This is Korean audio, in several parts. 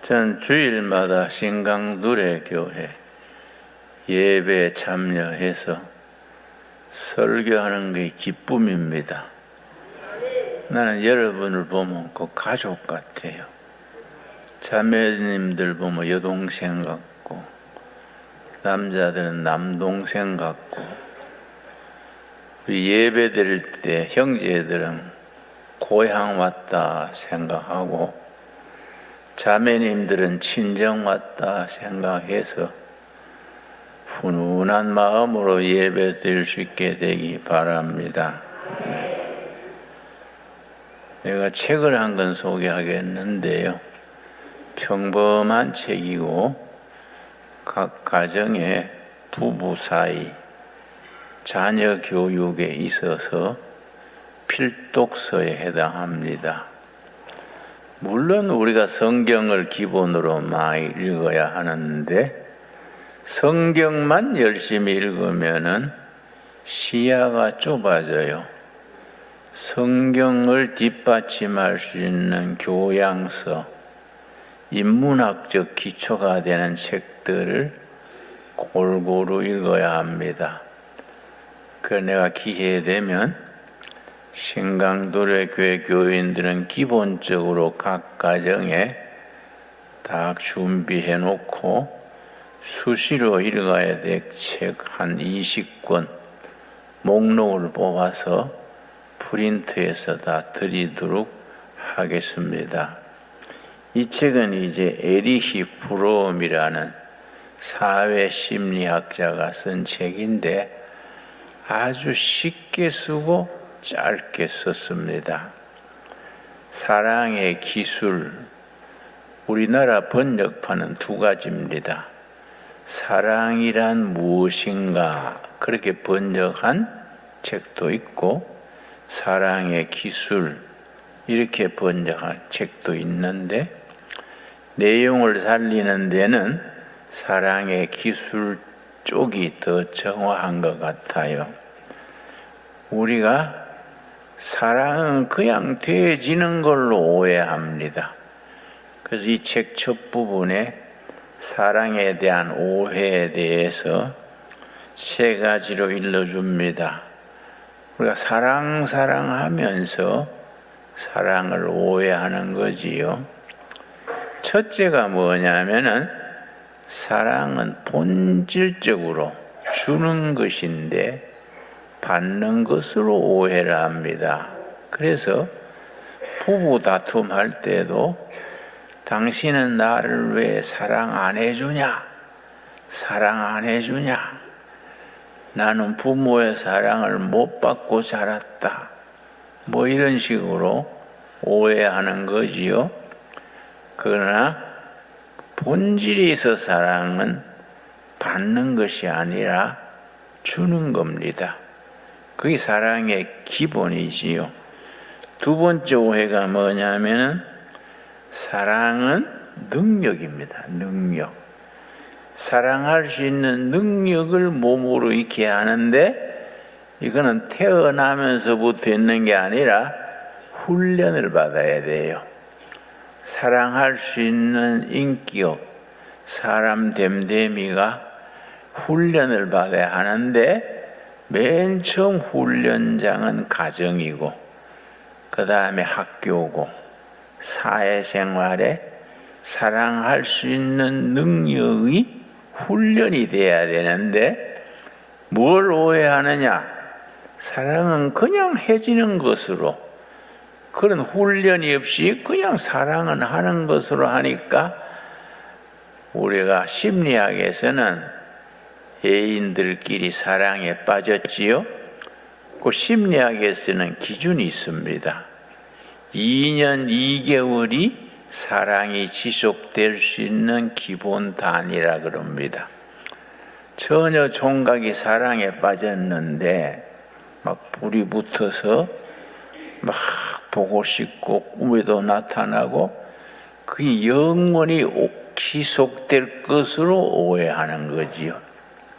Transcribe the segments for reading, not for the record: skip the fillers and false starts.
전 주일마다 신강누래교회 예배에 참여해서 설교하는 게 기쁨입니다. 나는 여러분을 보면 그 가족 같아요. 자매님들 보면 여동생 같고, 남자들은 남동생 같고, 예배 드릴 때 형제들은 고향 왔다 생각하고, 자매님들은 친정 왔다 생각해서 훈훈한 마음으로 예배 드릴 수 있게 되기 바랍니다. 내가 책을 한 권 소개하겠는데요. 평범한 책이고 각 가정의 부부 사이 자녀 교육에 있어서 필독서에 해당합니다. 물론 우리가 성경을 기본으로 많이 읽어야 하는데 성경만 열심히 읽으면은 시야가 좁아져요. 성경을 뒷받침할 수 있는 교양서, 인문학적 기초가 되는 책들을 골고루 읽어야 합니다. 그래서 내가 기회되면 신강누래교회 교인들은 기본적으로 각 가정에 다 준비해 놓고 수시로 읽어야 될 책 한 20권 목록을 뽑아서 프린트해서 다 드리도록 하겠습니다. 이 책은 이제 에리히 프롬이라는 사회심리학자가 쓴 책인데 아주 쉽게 쓰고 짧게 썼습니다. 사랑의 기술, 우리나라 번역판은 두 가지입니다. 사랑이란 무엇인가 그렇게 번역한 책도 있고 사랑의 기술 이렇게 번역한 책도 있는데 내용을 살리는 데는 사랑의 기술 쪽이 더 정확한 것 같아요. 우리가 사랑은 그냥 되어지는 걸로 오해합니다. 그래서 이 책 첫 부분에 사랑에 대한 오해에 대해서 세 가지로 일러줍니다. 우리가 사랑하면서 사랑을 오해하는 거지요. 첫째가 뭐냐면은 사랑은 본질적으로 주는 것인데 받는 것으로 오해를 합니다. 그래서 부부 다툼할 때도 당신은 나를 왜 사랑 안 해주냐? 사랑 안 해주냐? 나는 부모의 사랑을 못 받고 자랐다. 뭐 이런 식으로 오해하는 거지요. 그러나 본질에 있어 사랑은 받는 것이 아니라 주는 겁니다. 그게 사랑의 기본이지요. 두 번째 오해가 뭐냐면은 사랑은 능력입니다. 능력. 사랑할 수 있는 능력을 몸으로 익혀야 하는데 이거는 태어나면서부터 있는 게 아니라 훈련을 받아야 돼요. 사랑할 수 있는 인격, 사람 됨됨이가 훈련을 받아야 하는데 맨 처음 훈련장은 가정이고 그 다음에 학교고 사회생활에 사랑할 수 있는 능력이 훈련이 돼야 되는데 뭘 오해하느냐? 사랑은 그냥 해지는 것으로 그런 훈련이 없이 그냥 사랑은 하는 것으로 하니까 우리가 심리학에서는 애인들끼리 사랑에 빠졌지요. 그 심리학에서는 기준이 있습니다. 2년 2개월이 사랑이 지속될 수 있는 기본 단위라 그럽니다. 처녀 총각이 사랑에 빠졌는데 막 불이 붙어서 막 보고 싶고 꿈에도 나타나고 그게 영원히 지속될 것으로 오해하는 거지요.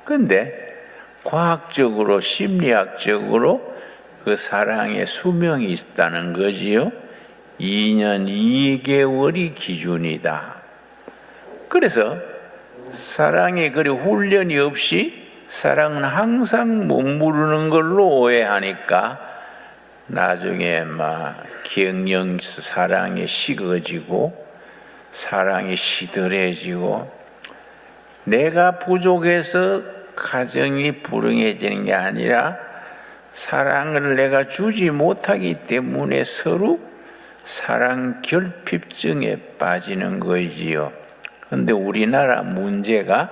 그런데 과학적으로 심리학적으로 그 사랑의 수명이 있다는 거지요. 2년 2개월이 기준이다. 그래서 사랑이 그리 훈련이 없이 사랑은 항상 머무르는 걸로 오해하니까 나중에 막 경영 사랑이 식어지고 사랑이 시들해지고 내가 부족해서 가정이 불행해지는 게 아니라 사랑을 내가 주지 못하기 때문에 서로 사랑 결핍증에 빠지는 거지요. 그런데 우리나라 문제가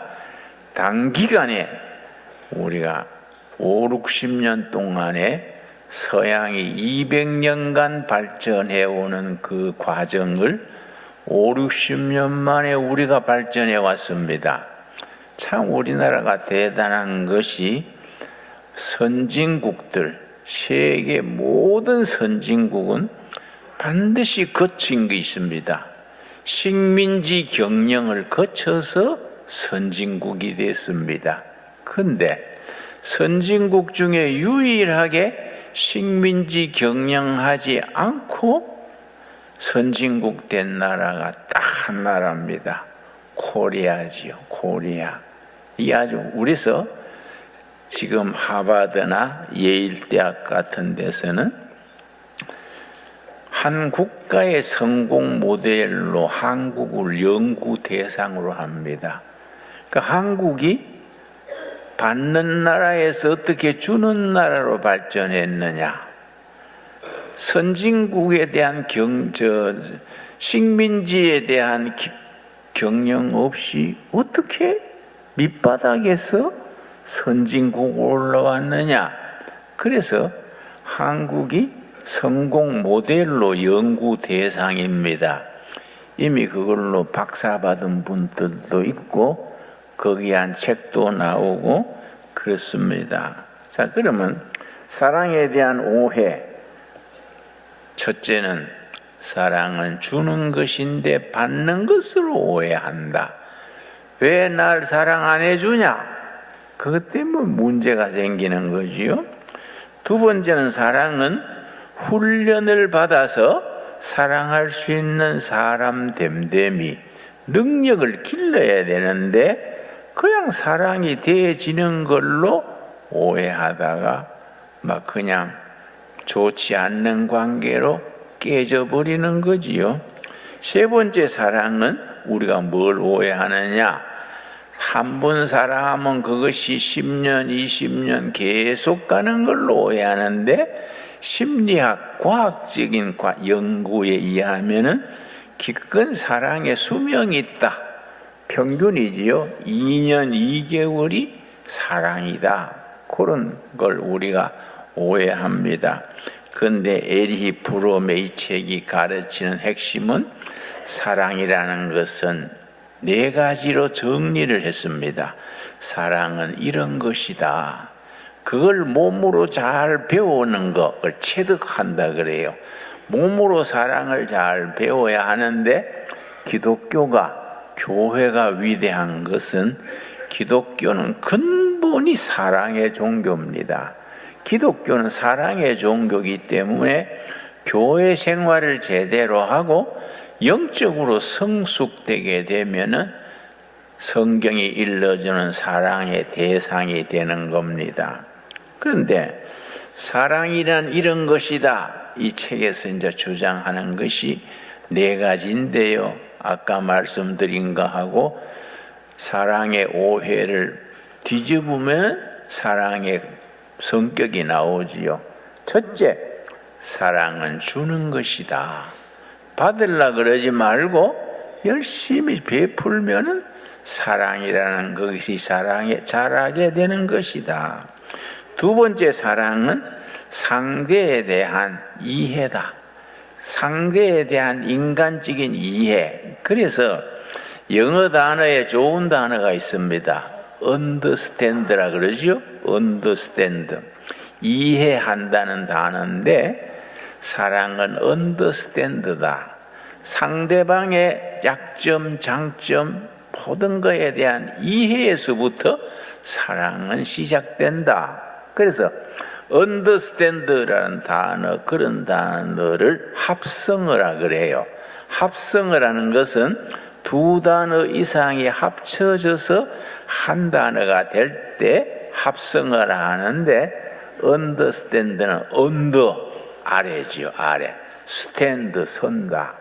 단기간에 우리가 5, 60년 동안에 서양이 200년간 발전해 오는 그 과정을 5, 60년 만에 우리가 발전해 왔습니다. 참 우리나라가 대단한 것이 선진국들, 세계 모든 선진국은 반드시 거친 게 있습니다. 식민지 경영을 거쳐서 선진국이 됐습니다. 그런데 선진국 중에 유일하게 식민지 경영하지 않고 선진국 된 나라가 딱 한 나라입니다. 코리아지요. 코리아. 이 아주 우리서 지금 하버드나 예일대학 같은 데서는 한 국가의 성공 모델로 한국을 연구 대상으로 합니다. 그러니까 한국이 받는 나라에서 어떻게 주는 나라로 발전했느냐. 선진국에 대한 식민지에 대한 경영 없이 어떻게 밑바닥에서 선진국 올라왔느냐. 그래서 한국이 성공 모델로 연구 대상입니다. 이미 그걸로 박사 받은 분들도 있고 거기에 한 책도 나오고 그렇습니다. 자, 그러면 사랑에 대한 오해. 첫째는 사랑은 주는 것인데 받는 것으로 오해한다. 왜 날 사랑 안 해주냐? 그것 때문에 문제가 생기는 거지요. 두 번째는 사랑은 훈련을 받아서 사랑할 수 있는 사람 됨됨이 능력을 길러야 되는데 그냥 사랑이 되어지는 걸로 오해하다가 막 그냥 좋지 않는 관계로 깨져버리는 거지요. 세 번째 사랑은 우리가 뭘 오해하느냐? 한 번 사랑하면 그것이 10년, 20년 계속 가는 걸로 오해하는데 심리학, 과학적인 연구에 의하면은 기껏 사랑의 수명이 있다. 평균이지요. 2년 2개월이 사랑이다. 그런 걸 우리가 오해합니다. 그런데 에리히 프롬의 이 책이 가르치는 핵심은 사랑이라는 것은 네 가지로 정리를 했습니다. 사랑은 이런 것이다. 그걸 몸으로 잘 배우는 것을 체득한다 그래요. 몸으로 사랑을 잘 배워야 하는데 교회가 위대한 것은 기독교는 근본이 사랑의 종교입니다. 기독교는 사랑의 종교이기 때문에 교회 생활을 제대로 하고 영적으로 성숙되게 되면은 성경이 일러주는 사랑의 대상이 되는 겁니다. 그런데 사랑이란 이런 것이다. 이 책에서 이제 주장하는 것이 네 가지인데요. 아까 말씀드린 거하고 사랑의 오해를 뒤집으면 사랑의 성격이 나오지요. 첫째, 사랑은 주는 것이다. 받으려 그러지 말고 열심히 베풀면은 사랑이라는 것이 자라게 되는 것이다. 두 번째 사랑은 상대에 대한 이해다. 상대에 대한 인간적인 이해. 그래서 영어 단어에 좋은 단어가 있습니다. understand라 그러죠. understand. 이해한다는 단어인데 사랑은 understand다. 상대방의 약점, 장점, 모든 것에 대한 이해에서부터 사랑은 시작된다. 그래서 understand라는 단어, 그런 단어를 합성어라 그래요. 합성어라는 것은 두 단어 이상이 합쳐져서 한 단어가 될 때 합성을 하는데, understand는 under, 아래지요, 아래. stand, 선다.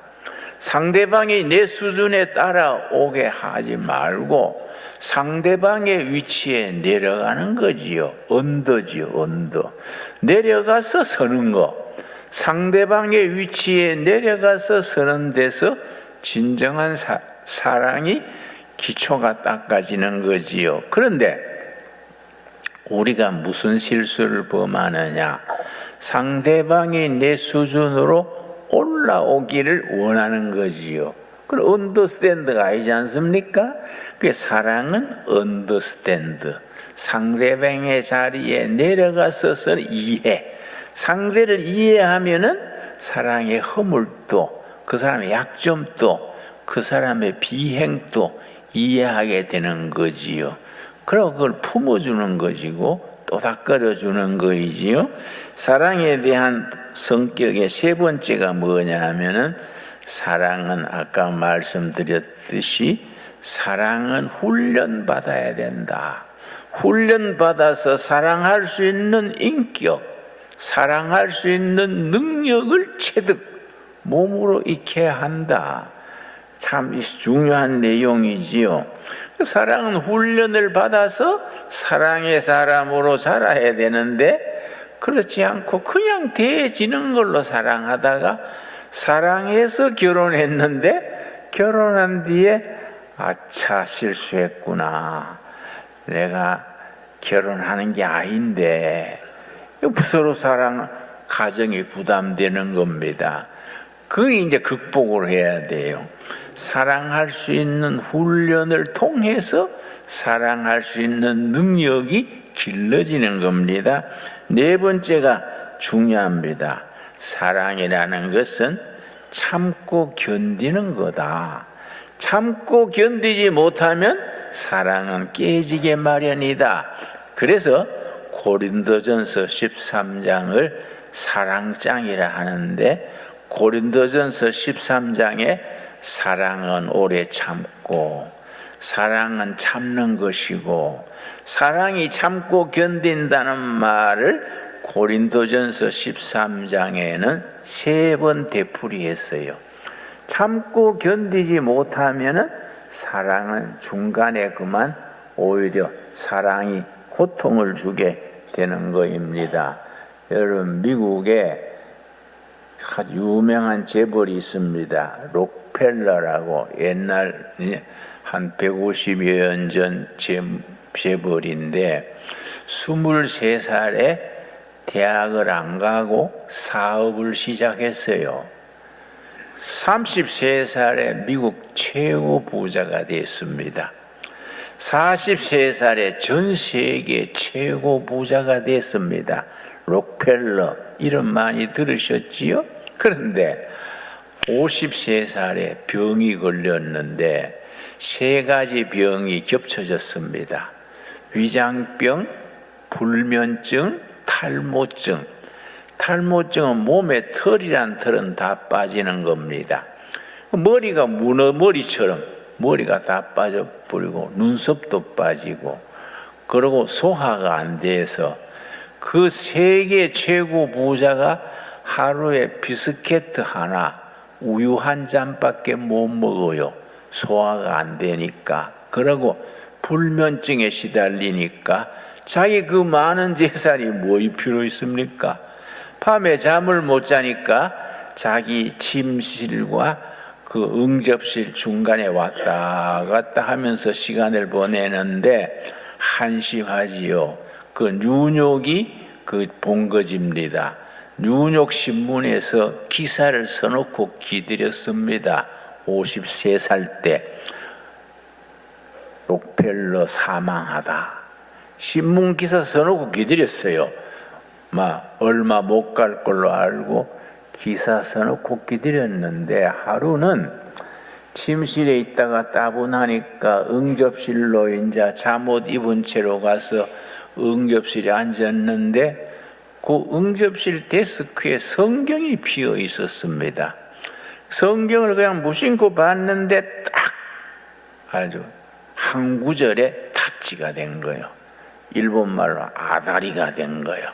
상대방이 내 수준에 따라오게 하지 말고 상대방의 위치에 내려가는 거지요. 언더지요, 언더. 내려가서 서는 거. 상대방의 위치에 내려가서 서는 데서 진정한 사랑이 기초가 닦아지는 거지요. 그런데 우리가 무슨 실수를 범하느냐? 상대방이 내 수준으로 올라오기를 원하는 거지요. 그럼 언더스탠드가 아니지 않습니까? 그 사랑은 언더스탠드. 상대방의 자리에 내려가서서 이해. 상대를 이해하면은 사랑의 허물도, 그 사람의 약점도, 그 사람의 비행도 이해하게 되는 거지요. 그리고 그걸 품어주는 것이고 또닥거려주는 거이지요. 사랑에 대한 성격의 세 번째가 뭐냐 하면은, 사랑은 아까 말씀드렸듯이 사랑은 훈련받아야 된다. 훈련받아서 사랑할 수 있는 인격, 사랑할 수 있는 능력을 체득, 몸으로 익혀야 한다. 참 중요한 내용이지요. 사랑은 훈련을 받아서 사랑의 사람으로 자라야 되는데, 그렇지 않고 그냥 대해지는 걸로 사랑하다가 사랑해서 결혼했는데 결혼한 뒤에 아차 실수했구나, 내가 결혼하는 게 아닌데, 서로 사랑 가정이 부담되는 겁니다. 그게 이제 극복을 해야 돼요. 사랑할 수 있는 훈련을 통해서 사랑할 수 있는 능력이 길러지는 겁니다. 네 번째가 중요합니다. 사랑이라는 것은 참고 견디는 거다. 참고 견디지 못하면 사랑은 깨지게 마련이다. 그래서 고린도전서 13장을 사랑장이라 하는데, 고린도전서 13장에 사랑은 오래 참고, 사랑은 참는 것이고, 사랑이 참고 견딘다는 말을 고린도전서 13장에는 3번 되풀이했어요. 참고 견디지 못하면 사랑은 중간에 그만 오히려 사랑이 고통을 주게 되는 것입니다. 여러분, 미국에 아주 유명한 재벌이 있습니다. 록펠러라고, 옛날 한 150여 년 전 재벌인데 23살에 대학을 안 가고 사업을 시작했어요. 33살에 미국 최고 부자가 됐습니다. 43살에 전 세계 최고 부자가 됐습니다. 록펠러, 이름 많이 들으셨지요? 그런데 53살에 병이 걸렸는데 3가지 병이 겹쳐졌습니다. 위장병, 불면증, 탈모증. 탈모증은 몸에 털이란 털은 다 빠지는 겁니다. 머리가 문어머리처럼 머리가 다 빠져버리고 눈썹도 빠지고, 그리고 소화가 안 돼서 그 세계 최고 부자가 하루에 비스켓 하나, 우유 한 잔밖에 못 먹어요. 소화가 안 되니까. 그러고 불면증에 시달리니까 자기 그 많은 재산이 뭐이 필요 있습니까? 밤에 잠을 못 자니까 자기 침실과 그 응접실 중간에 왔다 갔다 하면서 시간을 보내는데 한심하지요. 그 뉴욕이 그 본거지입니다. 뉴욕 신문에서 기사를 써놓고 기다렸습니다. 53살 때 록펠러 사망하다. 신문 기사 써놓고 기다렸어요. 얼마 못 갈 걸로 알고 기사 써놓고 기다렸는데, 하루는 침실에 있다가 따분하니까 응접실로 이제 잠옷 입은 채로 가서 응접실에 앉았는데, 그 응접실 데스크에 성경이 비어 있었습니다. 성경을 그냥 무심코 봤는데 딱 아주 한 구절에 타치가 된 거예요. 일본말로 아다리가 된 거예요.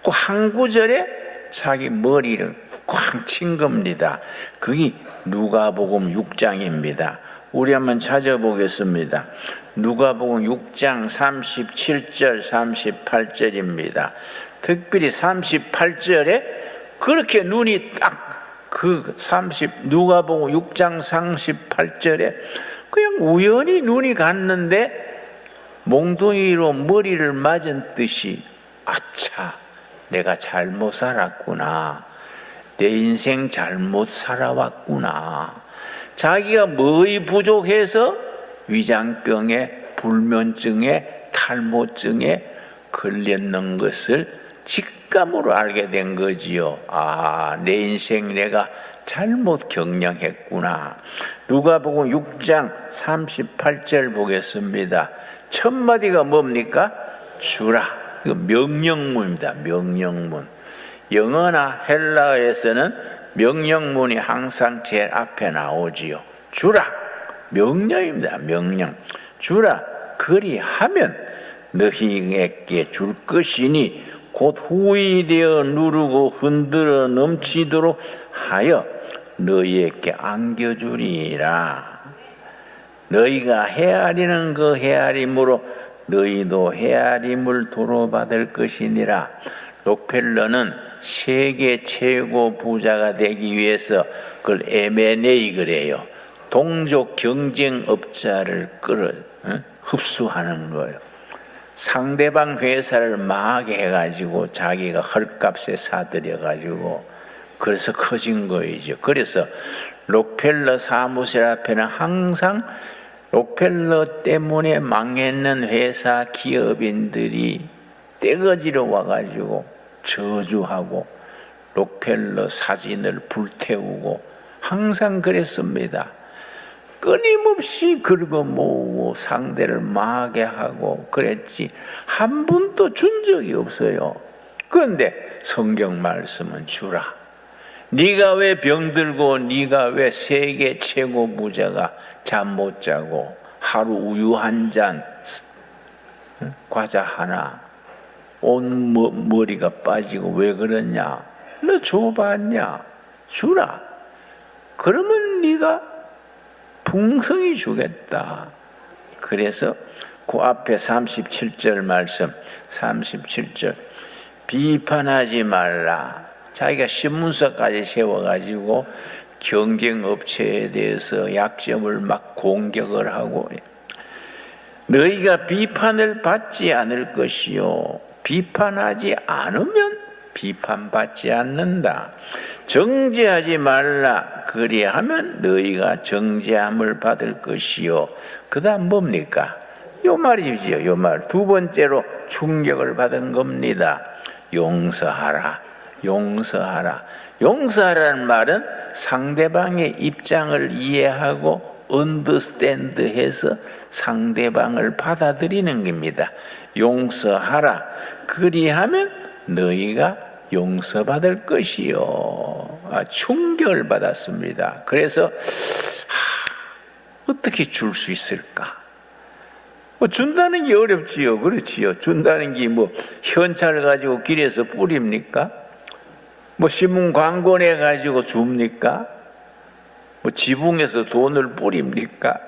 그 한 구절에 자기 머리를 쾅 친 겁니다. 그게 누가복음 6장입니다. 우리 한번 찾아보겠습니다. 누가복음 6장 37절 38절입니다. 특별히 38절에 그렇게 눈이 딱 누가복음 6장 38절에 그냥 우연히 눈이 갔는데 몽둥이로 머리를 맞은 듯이 아차, 내가 잘못 살았구나. 내 인생 잘못 살아왔구나. 자기가 뭐이 부족해서 위장병에, 불면증에, 탈모증에 걸렸는 것을 직감으로 알게 된 거지요. 아, 내 인생 내가 잘못 경영했구나. 누가복음 6장 38절 보겠습니다. 첫 마디가 뭡니까? 주라. 이거 명령문입니다. 명령문. 영어나 헬라어에서는 명령문이 항상 제일 앞에 나오지요. 주라. 명령입니다. 명령. 주라. 그리하면 너희에게 줄 것이니 곧 후이 되어 누르고 흔들어 넘치도록 하여 너희에게 안겨주리라. 너희가 헤아리는 그 헤아림으로 너희도 헤아림을 도로받을 것이니라. 록펠러는 세계 최고 부자가 되기 위해서 그걸 M&A 그래요. 동족 경쟁업자를 흡수하는 거예요. 상대방 회사를 망하게 해가지고 자기가 헐값에 사들여가지고 그래서 커진 거이죠. 그래서 록펠러 사무실 앞에는 항상 록펠러 때문에 망했는 회사 기업인들이 떼거지로 와가지고 저주하고 록펠러 사진을 불태우고 항상 그랬습니다. 끊임없이 긁어 모으고 상대를 망하게 하고 그랬지 한 번도 준 적이 없어요. 그런데 성경 말씀은 주라. 네가 왜 병들고 네가 왜 세계 최고 부자가 잠 못 자고 하루 우유 한 잔 과자 하나 온 머리가 빠지고 왜 그러냐? 너 줘봤냐? 주라. 그러면 네가 풍성히 주겠다. 그래서 그 앞에 37절 말씀 37절 비판하지 말라. 자기가 신문서까지 세워가지고 경쟁업체에 대해서 약점을 막 공격을 하고 너희가 비판을 받지 않을 것이요 비판하지 않으면 비판받지 않는다. 정죄하지 말라. 그리하면 너희가 정죄함을 받을 것이요. 그 다음 뭡니까? 요 말이지요. 요 말. 두 번째로 충격을 받은 겁니다. 용서하라. 용서하라. 용서하라는 말은 상대방의 입장을 이해하고 understand 해서 상대방을 받아들이는 겁니다. 용서하라. 그리하면 너희가 용서받을 것이요. 충격을 받았습니다. 그래서 어떻게 줄 수 있을까? 준다는 게 어렵지요. 그렇지요. 준다는 게 현찰 가지고 길에서 뿌립니까? 신문 광고 내 가지고 줍니까? 지붕에서 돈을 뿌립니까?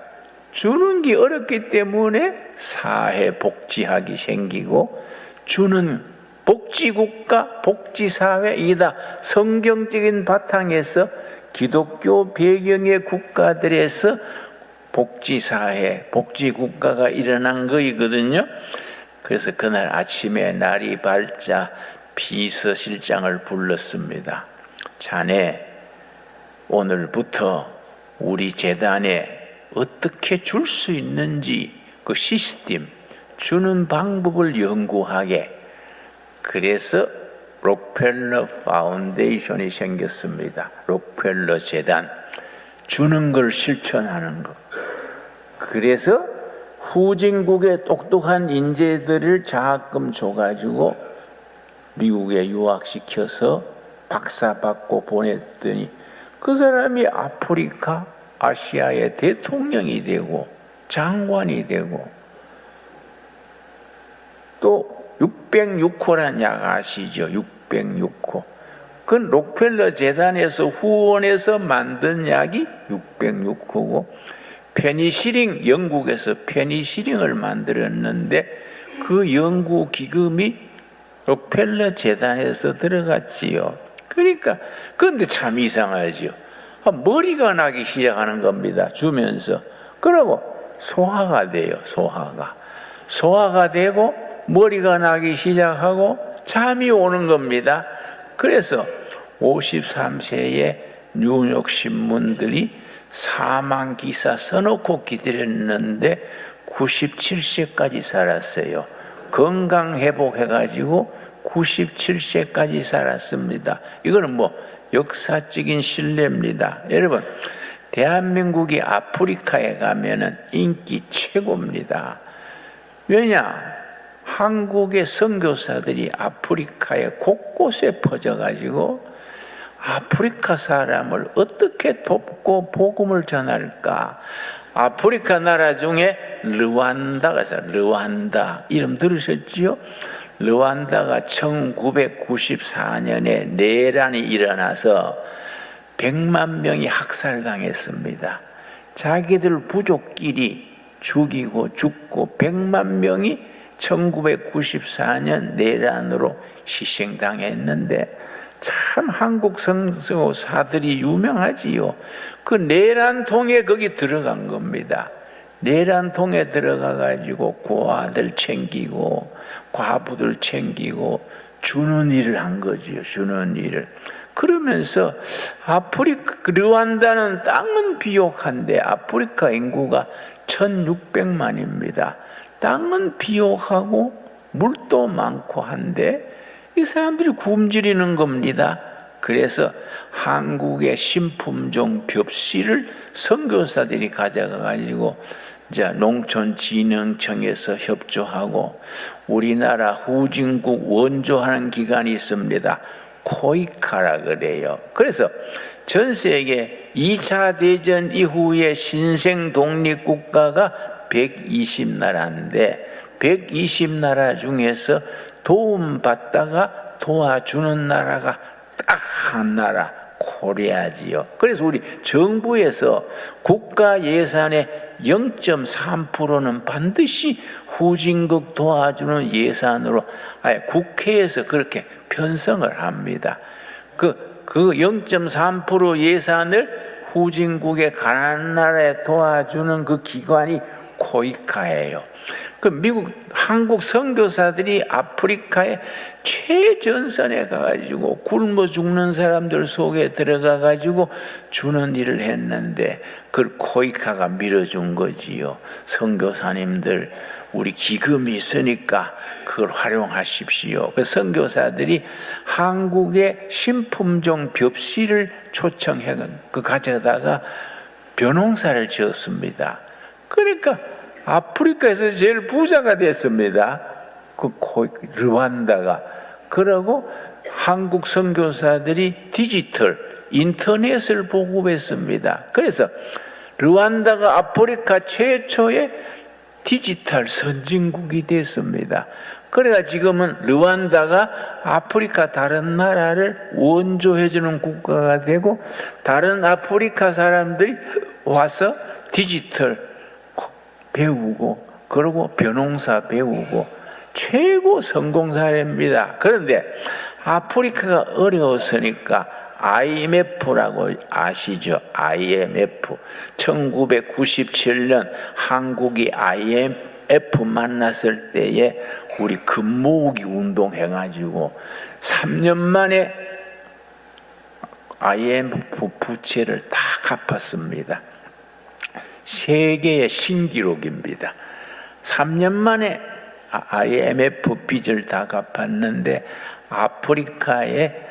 주는 게 어렵기 때문에 사회복지학이 생기고 주는 복지국가, 복지사회 이다 성경적인 바탕에서 기독교 배경의 국가들에서 복지사회, 복지국가가 일어난 거이거든요. 그래서 그날 아침에 날이 밝자 비서실장을 불렀습니다. 자네 오늘부터 우리 재단에 어떻게 줄 수 있는지 그 시스템 주는 방법을 연구하게. 그래서 록펠러 파운데이션이 생겼습니다. 록펠러 재단 주는 걸 실천하는 것. 그래서 후진국의 똑똑한 인재들을 장학금 줘가지고 미국에 유학시켜서 박사 받고 보냈더니 그 사람이 아프리카, 아시아의 대통령이 되고 장관이 되고, 또 606호라는 약 아시죠? 606호. 그건 록펠러 재단에서 후원해서 만든 약이 606호고, 페니실링, 영국에서 페니실링을 만들었는데 그 연구 기금이 록펠러 재단에서 들어갔지요. 그러니까 그런데 참 이상하죠. 머리가 나기 시작하는 겁니다. 주면서. 그러고 소화가 돼요. 소화가 되고 머리가 나기 시작하고 잠이 오는 겁니다. 그래서 53세에 뉴욕 신문들이 사망 기사 써놓고 기다렸는데 97세까지 살았어요. 건강 회복해가지고 97세까지 살았습니다. 이거는 뭐 역사적인 신뢰입니다. 여러분, 대한민국이 아프리카에 가면은 인기 최고입니다. 왜냐? 한국의 선교사들이 아프리카에 곳곳에 퍼져가지고 아프리카 사람을 어떻게 돕고 복음을 전할까? 아프리카 나라 중에 르완다가 있어요. 르완다. 이름 들으셨지요? 르완다가 1994년에 내란이 일어나서 100만 명이 학살당했습니다. 자기들 부족끼리 죽이고 죽고 100만 명이 1994년 내란으로 희생당했는데 참 한국 선교사들이 유명하지요. 그 내란통에 거기 들어간 겁니다. 내란통에 들어가 가지고 고아들 챙기고 과부들 챙기고 주는 일을 한 거지요. 주는 일을. 그러면서 르완다는 땅은 비옥한데 아프리카 인구가 1600만입니다. 땅은 비옥하고 물도 많고 한데 이 사람들이 굶주리는 겁니다. 그래서 한국의 신품종 벽시를 선교사들이 가져가 가지고 이제 농촌진흥청에서 협조하고 우리나라 후진국 원조하는 기관이 있습니다. 코이카라 그래요. 그래서 전 세계 2차 대전 이후에 신생 독립국가가 120나라인데 120나라 중에서 도움받다가 도와주는 나라가 딱 한 나라, 코리아지요. 그래서 우리 정부에서 국가 예산의 0.3%는 반드시 후진국 도와주는 예산으로 국회에서 그렇게 편성을 합니다. 그 0.3% 예산을 후진국의 가난한 나라에 도와주는 그 기관이 코이카예요. 그 미국, 한국 선교사들이 아프리카의 최전선에 가가지고 굶어 죽는 사람들 속에 들어가가지고 주는 일을 했는데 그걸 코이카가 밀어준 거지요. 선교사님들, 우리 기금이 있으니까 그걸 활용하십시오. 그 선교사들이 한국의 신품종 벽시를 초청해 그 가져다가 벼농사를 지었습니다. 그러니까 아프리카에서 제일 부자가 됐습니다. 그 르완다가. 그러고 한국 선교사들이 디지털, 인터넷을 보급했습니다. 그래서 르완다가 아프리카 최초의 디지털 선진국이 됐습니다. 그래가 지금은 르완다가 아프리카 다른 나라를 원조해주는 국가가 되고 다른 아프리카 사람들이 와서 디지털 배우고 그러고 벼농사 배우고 최고 성공 사례입니다. 그런데 아프리카가 어려웠으니까 IMF라고 아시죠? IMF. 1997년 한국이 IMF 만났을 때에 우리 금모으기 운동 해가지고 3년 만에 IMF 부채를 다 갚았습니다. 세계의 신기록입니다. 3년 만에 IMF 빚을 다 갚았는데 아프리카에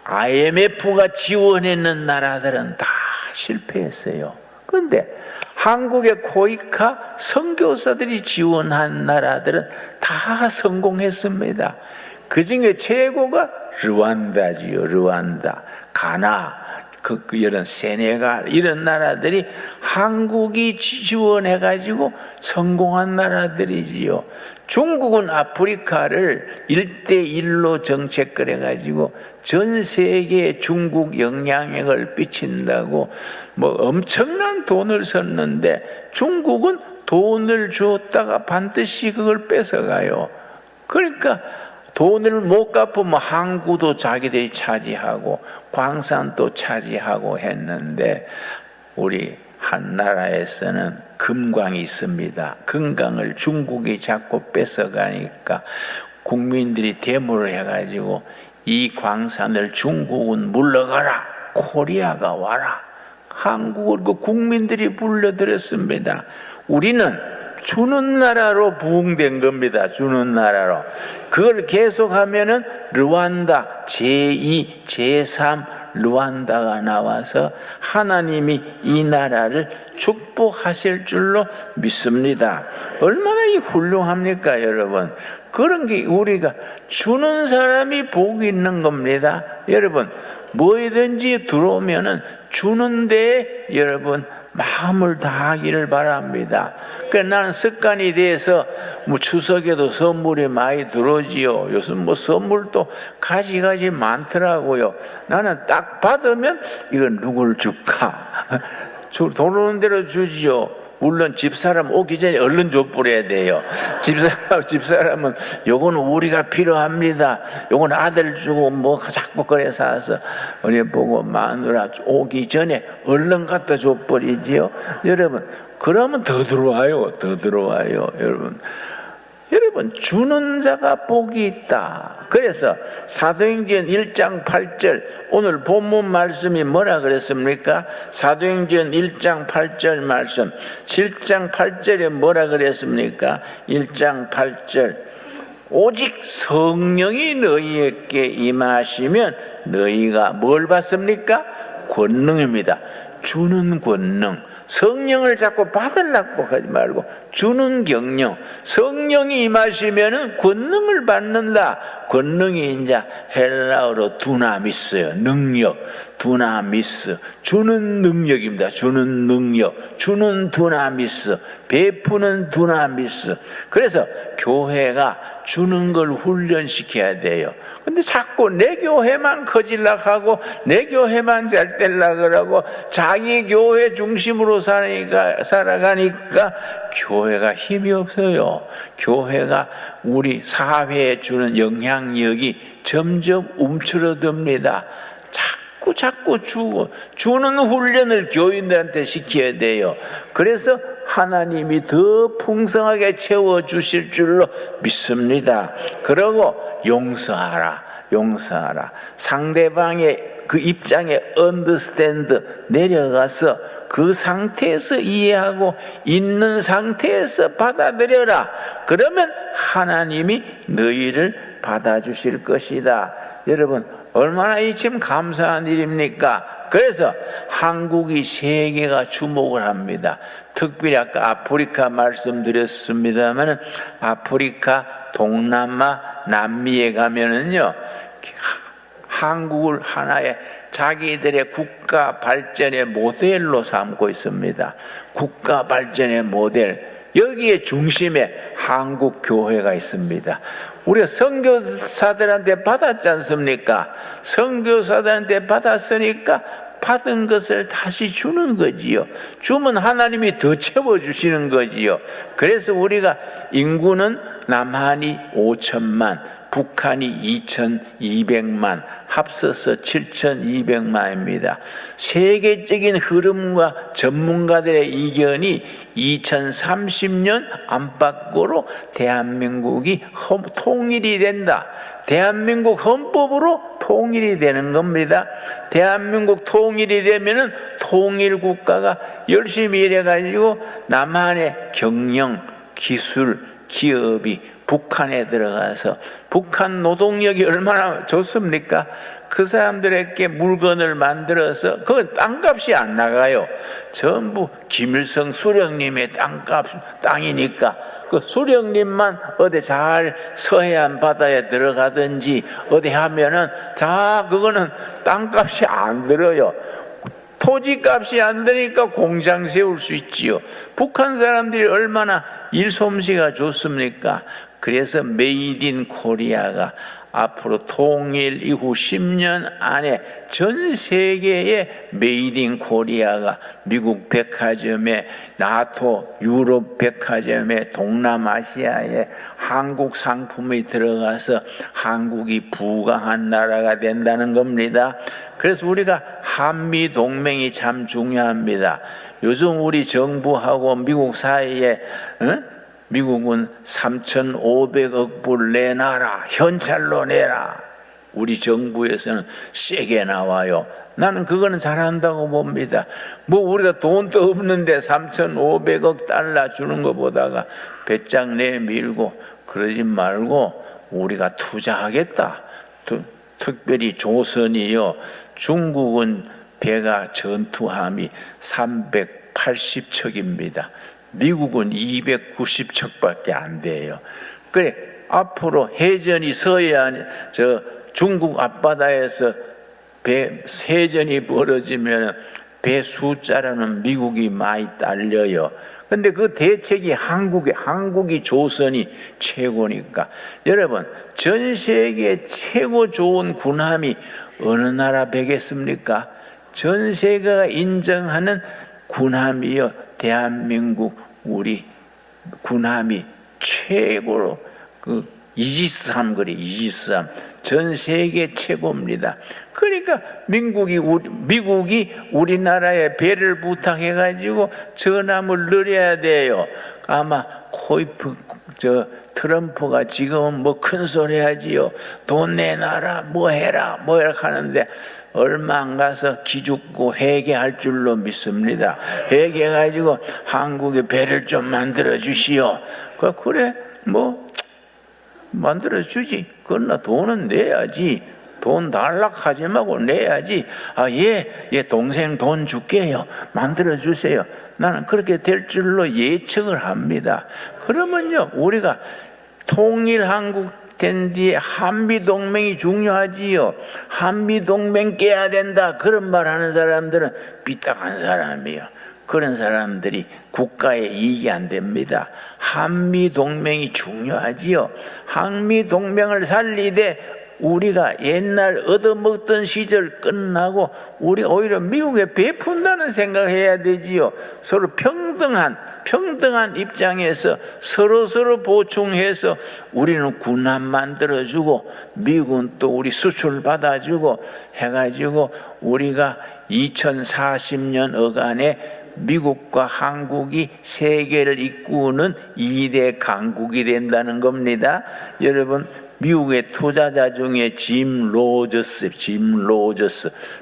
IMF가 지원했는 나라들은 다 실패했어요. 그런데 한국의 코이카 선교사들이 지원한 나라들은 다 성공했습니다. 그 중에 최고가 르완다지요. 르완다, 가나, 이런 세네갈 이런 나라들이 한국이 지원해가지고 성공한 나라들이지요. 중국은 아프리카를 1대1로 정책을 해가지고 전 세계에 중국 영향력을 끼친다고 뭐 엄청난 돈을 썼는데, 중국은 돈을 주었다가 반드시 그걸 뺏어가요. 그러니까 돈을 못 갚으면 항구도 자기들이 차지하고 광산도 차지하고 했는데, 우리 한나라에서는 금광이 있습니다. 금광을 중국이 자꾸 뺏어가니까 국민들이 데모를 해가지고 이 광산을 중국은 물러가라, 코리아가 와라, 한국을 그 국민들이 불러들였습니다. 우리는 주는 나라로 부흥된 겁니다. 주는 나라로. 그걸 계속하면은 르완다 제2, 제3 르완다가 나와서 하나님이 이 나라를 축복하실 줄로 믿습니다. 얼마나 훌륭합니까, 여러분? 그런 게 우리가 주는 사람이 복이 있는 겁니다. 여러분, 뭐든지 들어오면은 주는 데에 여러분 마음을 다하기를 바랍니다. 그러니까 나는 습관이 돼서 뭐 추석에도 선물이 많이 들어오지요. 요즘 뭐 선물도 가지가지 많더라고요. 나는 딱 받으면 이건 누굴 줄까? 들어오는 대로 주지요. 물론 집사람 오기 전에 얼른 줘버려야 돼요. 집사람은 요거는 우리가 필요합니다. 요건 아들 주고 뭐 자꾸 그래 사서 우리 보고 마누라 오기 전에 얼른 갖다 줘버리지요. 여러분, 그러면 더 들어와요. 여러분, 주는 자가 복이 있다. 그래서 사도행전 1장 8절, 오늘 본문 말씀이 뭐라 그랬습니까? 사도행전 1장 8절 말씀, 7장 8절에 뭐라 그랬습니까? 1장 8절, 오직 성령이 너희에게 임하시면 너희가 뭘 받습니까? 권능입니다. 주는 권능. 성령을 자꾸 받으려고 하지 말고 주는 경영. 성령이 임하시면은 권능을 받는다. 권능이 이제 헬라어로 두나미스예요. 능력, 두나미스. 주는 능력입니다. 주는 능력, 주는 두나미스, 베푸는 두나미스. 그래서 교회가 주는 걸 훈련시켜야 돼요. 근데 자꾸 내 교회만 커질락 하고 내 교회만 잘 될락 그러고 자기 교회 중심으로 살아가니까 교회가 힘이 없어요. 교회가 우리 사회에 주는 영향력이 점점 움츠러듭니다. 자꾸 주는 훈련을 교인들한테 시켜야 돼요. 그래서 하나님이 더 풍성하게 채워주실 줄로 믿습니다. 그리고 용서하라. 상대방의 그 입장에 understand, 내려가서 그 상태에서 이해하고 있는 상태에서 받아들여라. 그러면 하나님이 너희를 받아주실 것이다. 여러분, 얼마나 이 참 감사한 일입니까? 그래서 한국이 세계가 주목을 합니다. 특별히 아까 아프리카 말씀드렸습니다만, 아프리카, 동남아, 남미에 가면은요, 한국을 하나의 자기들의 국가 발전의 모델로 삼고 있습니다. 국가 발전의 모델. 여기에 중심에 한국 교회가 있습니다. 우리가 선교사들한테 받았지 않습니까? 선교사들한테 받았으니까 받은 것을 다시 주는 거지요. 주면 하나님이 더 채워주시는 거지요. 그래서 우리가 인구는 남한이 5천만, 북한이 2,200만, 합쳐서 7,200만입니다. 세계적인 흐름과 전문가들의 의견이 2030년 안팎으로 대한민국이 통일이 된다. 대한민국 헌법으로 통일이 되는 겁니다. 대한민국 통일이 되면은 통일국가가 열심히 일해가지고 남한의 경영, 기술, 기업이 북한에 들어가서 북한 노동력이 얼마나 좋습니까? 그 사람들에게 물건을 만들어서 그건 땅값이 안 나가요. 전부 김일성 수령님의 땅이니까 그 수령님만 어디 잘 서해안 바다에 들어가든지 어디 하면은 그거는 땅값이 안 들어요. 토지값이 안 되니까 공장 세울 수 있지요. 북한 사람들이 얼마나 일솜씨가 좋습니까? 그래서 메이드 인 코리아가 앞으로 통일 이후 10년 안에 전 세계의 메이드 인 코리아가 미국 백화점에, 나토, 유럽 백화점에, 동남아시아에 한국 상품이 들어가서 한국이 부강한 나라가 된다는 겁니다. 그래서 우리가 한미 동맹이 참 중요합니다. 요즘 우리 정부하고 미국 사이에 미국은 3,500억 불 내놔라, 현찰로 내라. 우리 정부에서는 세게 나와요. 나는 그거는 잘한다고 봅니다. 뭐 우리가 돈도 없는데 3,500억 달러 주는 것보다가 배짱 내밀고 그러지 말고 우리가 투자하겠다. 특별히 조선이요. 중국은 배가 전투함이 380척입니다. 미국은 290척밖에 안 돼요. 그래 앞으로 해전이 서해안 중국 앞바다에서 해전이 벌어지면 배 숫자로는 미국이 많이 딸려요. 근데 그 대책이 한국이 조선이 최고니까. 여러분, 전 세계 최고 좋은 군함이 어느 나라 배겠습니까? 전 세계가 인정하는 군함이요. 대한민국 우리 군함이 최고로 이지스함 그래. 이지스함 전 세계 최고입니다. 그러니까 미국이 우리나라에 배를 부탁해가지고 전함을 늘려야 돼요. 아마 트럼프가 지금은 뭐 큰 소리 하지요. 돈 내놔라, 뭐 해라 하는데 얼마 안 가서 기죽고 회개할 줄로 믿습니다. 회개해가지고 한국에 배를 좀 만들어 주시오. 그래 뭐 만들어 주지. 그러나 돈은 내야지. 돈 달락 하지 말고 내야지. 예 동생 돈 줄게요. 만들어 주세요. 나는 그렇게 될 줄로 예측을 합니다. 그러면요 우리가 통일 한국 된 뒤에 한미동맹이 중요하지요. 한미동맹 깨야 된다 그런 말 하는 사람들은 삐딱한 사람이에요. 그런 사람들이 국가에 이익이 안 됩니다. 한미동맹이 중요하지요. 한미동맹을 살리되 우리가 옛날 얻어먹던 시절 끝나고 우리가 오히려 미국에 베푼다는 생각을 해야 되지요. 서로 평등한 입장에서 서로 보충해서 우리는 군함 만들어주고 미국은 또 우리 수출 받아주고 해가지고 우리가 2040년 어간에 미국과 한국이 세계를 이끄는 2대 강국이 된다는 겁니다. 여러분 미국의 투자자 중에 짐 로저스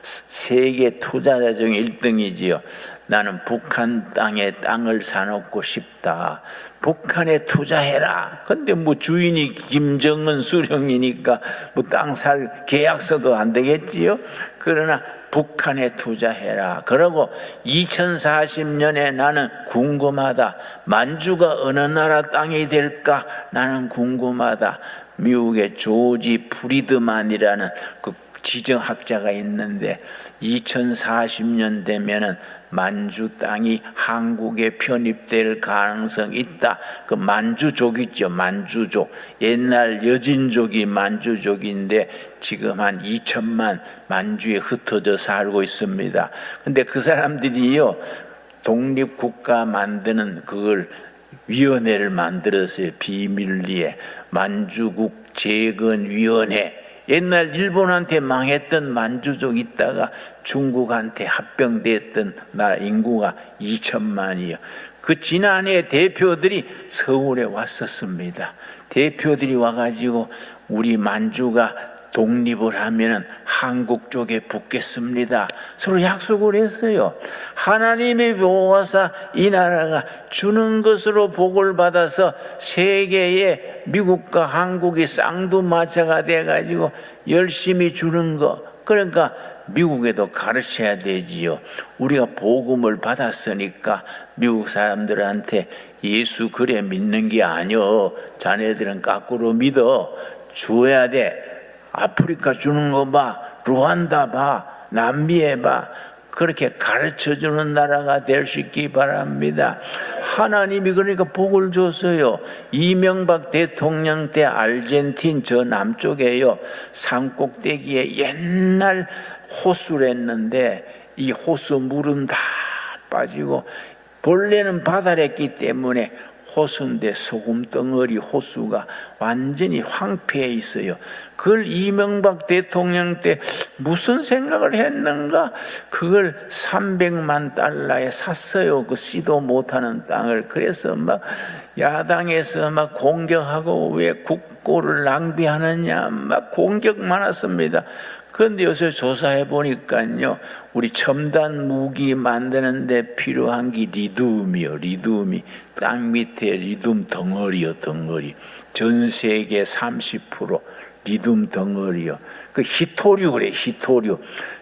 세계 투자자 중에 1등이지요. 나는 북한 땅에 땅을 사놓고 싶다. 북한에 투자해라. 근데 뭐 주인이 김정은 수령이니까 뭐 땅 살 계약서도 안 되겠지요. 그러나 북한에 투자해라. 그러고 2040년에 나는 궁금하다. 만주가 어느 나라 땅이 될까? 나는 궁금하다. 미국의 조지 프리드만이라는 그 지정학자가 있는데 2040년 되면은 만주 땅이 한국에 편입될 가능성이 있다. 그 만주족 있죠. 만주족. 옛날 여진족이 만주족인데 지금 한 2천만 만주에 흩어져 살고 있습니다. 근데 그 사람들이요. 독립국가 만드는 그걸 위원회를 만들었어요. 비밀리에. 만주국 재건위원회. 옛날 일본한테 망했던 만주족 있다가 중국한테 합병됐던 나라 인구가 2천만이요. 그 지난해 대표들이 서울에 왔었습니다. 대표들이 와가지고 우리 만주가 독립을 하면은 한국 쪽에 붙겠습니다. 서로 약속을 했어요. 하나님의 보호하사 이 나라가 주는 것으로 복을 받아서 세계에 미국과 한국이 쌍두마차가 돼가지고 열심히 주는 거. 그러니까 미국에도 가르쳐야 되지요. 우리가 복음을 받았으니까 미국 사람들한테 예수 그래 믿는 게 아니여. 자네들은 거꾸로 믿어. 줘야 돼. 아프리카 주는 거 봐. 루안다 봐. 남미에 봐. 그렇게 가르쳐주는 나라가 될 수 있기 바랍니다. 하나님이 그러니까 복을 줬어요. 이명박 대통령 때 아르헨틴 저 남쪽에요, 산꼭대기에 옛날 호수를 했는데 이 호수 물은 다 빠지고, 본래는 바다랬기 때문에 호수인데 소금 덩어리 호수가 완전히 황폐해 있어요. 그걸 이명박 대통령 때 무슨 생각을 했는가? 그걸 300만 달러에 샀어요. 그 씨도 못하는 땅을. 그래서 막 야당에서 막 공격하고, 왜 국고를 낭비하느냐 막 공격 많았습니다. 그런데 요새 조사해 보니까요, 우리 첨단 무기 만드는데 필요한 게 리튬이요. 리튬이 땅 밑에 리튬 덩어리요, 덩어리. 전 세계 30% 리튬 덩어리요. 그 히토류 그래, 히토류.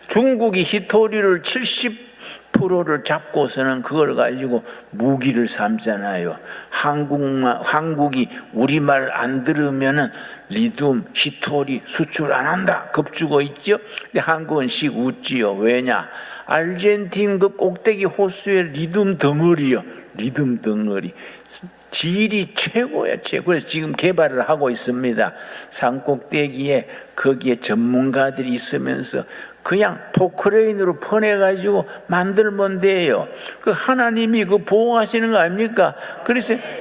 중국이 히토류를 70%를 잡고서는 그걸 가지고 무기를 삼잖아요. 한국이 우리말 안 들으면은 리튬, 히토리 수출 안 한다 겁주고 있죠. 근데 한국은 씩 웃지요. 왜냐? 아르헨틴 그 꼭대기 호수에 리튬 덩어리요. 리튬 덩어리. 질이 최고야, 최고. 그래서 지금 개발을 하고 있습니다. 산꼭대기에 거기에 전문가들이 있으면서 그냥 포크레인으로 퍼내가지고 만들면 돼요. 그 하나님이 그 보호하시는 거 아닙니까?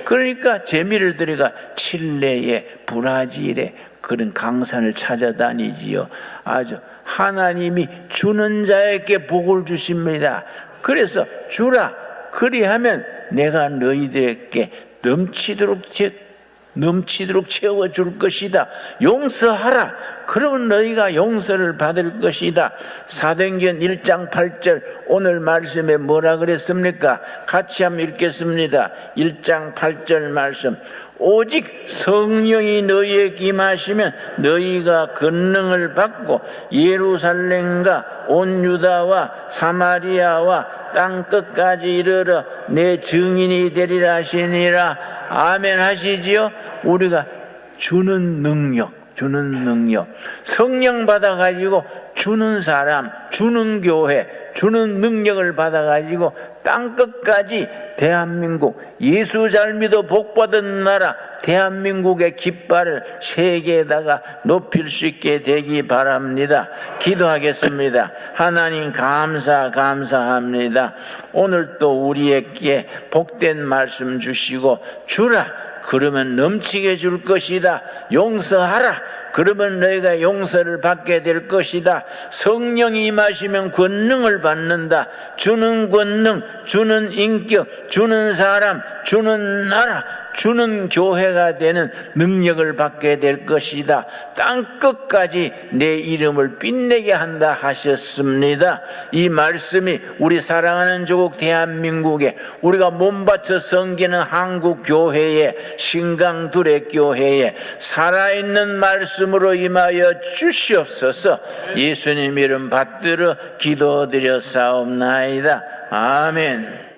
그러니까 재미를 들여가 칠레에, 브라질에 그런 강산을 찾아다니지요. 아주 하나님이 주는 자에게 복을 주십니다. 그래서 주라. 그리하면 내가 너희들에게 넘치도록 채워줄 것이다. 용서하라. 그러면 너희가 용서를 받을 것이다. 사도행전 1장 8절 오늘 말씀에 뭐라 그랬습니까? 같이 한번 읽겠습니다. 1장 8절 말씀. 오직 성령이 너희에게 임하시면 너희가 권능을 받고 예루살렘과 온 유다와 사마리아와 땅 끝까지 이르러 내 증인이 되리라 하시니라. 아멘 하시지요. 우리가 주는 능력, 성령 받아가지고 주는 사람, 주는 교회, 주는 능력을 받아가지고 땅 끝까지 대한민국, 예수 잘 믿어 복받은 나라 대한민국의 깃발을 세계에다가 높일 수 있게 되기 바랍니다. 기도하겠습니다. 하나님 감사합니다. 오늘 또 우리에게 복된 말씀 주시고, 주라 그러면 넘치게 줄 것이다. 용서하라. 그러면 너희가 용서를 받게 될 것이다. 성령이 임하시면 권능을 받는다. 주는 권능, 주는 인격, 주는 사람, 주는 나라, 주는 교회가 되는 능력을 받게 될 것이다. 땅 끝까지 내 이름을 빛내게 한다 하셨습니다. 이 말씀이 우리 사랑하는 조국 대한민국에, 우리가 몸바쳐 섬기는 한국 교회에, 신강두레 교회에 살아있는 말씀으로 임하여 주시옵소서. 예수님 이름 받들어 기도드려 사옵나이다. 아멘.